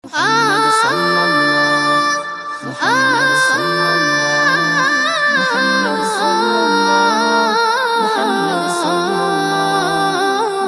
মুহাম্মদ সাল্লাল্লাহু মুহাম্মদ সাল্লাল্লাহু মুহাম্মদ সাল্লাল্লাহু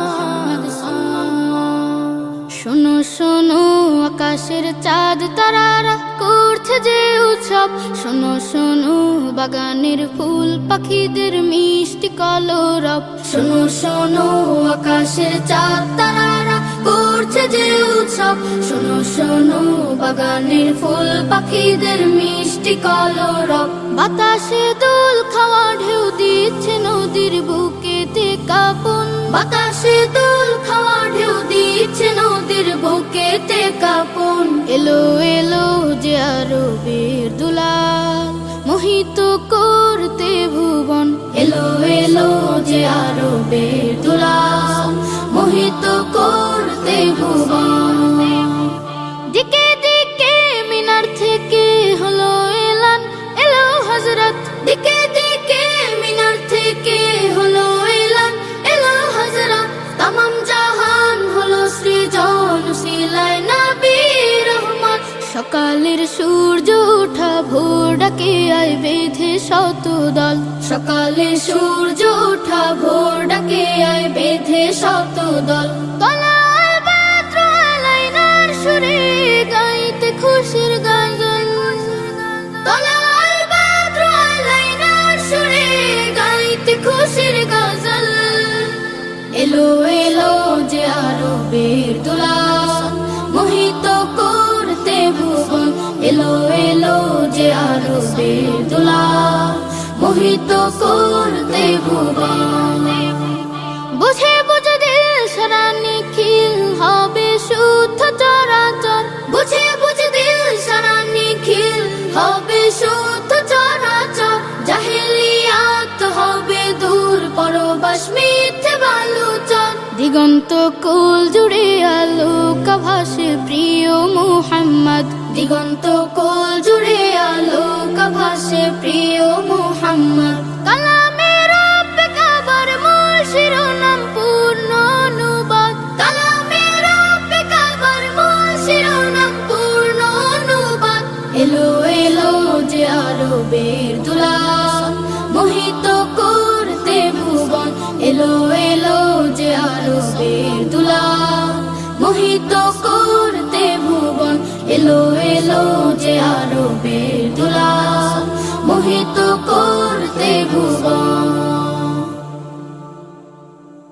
মুহাম্মদ সাল্লাল্লাহু। শোনো শোনো আকাশের চাঁদ তারারা করছে যে উৎসব, শোনো শোনো বাগানের ফুল পাখিদের মিষ্টি কলরব। শোনো শোনো আকাশের চাঁদ তারারা করছে যে উৎসব, শোনো শোনো বাগানের ফুল পাখিদের মিষ্টি কলরব। বাতাসে দোল খাওয়া ঢেউ দিচ্ছে নদীর বুকেতে কাঁপন, বাতাসে দোল খাওয়া ঢেউ দিচ্ছে নদীর বুকেতে কাঁপন। এলো এলো যে আরবের দুলাল মোহিত করতে ভুবন, এলো এলো যে আরবের দুলাল মোহিত করতে ভুবন। দিকে দিকে মিনার থেকে হলো এলান, এলো হযরত। দিকে দিকে মিনার থেকে হলো এলান, এলো হযরত। তামাম জাহান হলো সৃজন সিলায় নবী রহমত। সকালের সূর্য ওঠা ভোর ডাকে আয় বেঁধে শত দল, সকালের সূর্য ওঠা ভোর ডাকে আয় বেঁধে শত দল। তলায় বাদ্র আলাইনার সুরে গাইতে খুশির গান, তলায় বাদ্র আলাইনার সুরে গাইতে খুশির গজল। এলো এলো যে আরবের দুলাল মোহিত করতে ভুবন, এলো এলো যে আরবের দুলাল মোহিত করতে ভুবন। বুঝে বুঝে দিল সারা নিখিল হবে শুদ্ধ চরাচর, বুঝে বুঝে দিল সারা নিখিল হবে শুদ্ধ চরাচর। জাহেলিয়াত হবে দূর পরবাস মিথ্যে বালুচর। দিগন্ত কুল জুড়ে আলোকা ভাসে প্রিয় মুহাম্মদ, দিগন্ত কুল জুড়ে আলোকা ভাসে প্রিয় মুহাম্মদ। কালামে রব্বে কাবার মূল শিরোনাম পূর্ণ অনুবাদ, কালামে রব্বে কাবার মূল শিরোনাম পূর্ণ অনুবাদ। এলো এলো যে আরবের দুলাল মোহিত করতে ভুবন, এলো এলো যে আরবের দুলাল মোহিত করতে ভুবন, এলো এলো যে আরবের দুলাল মোহিত করতে ভুবন।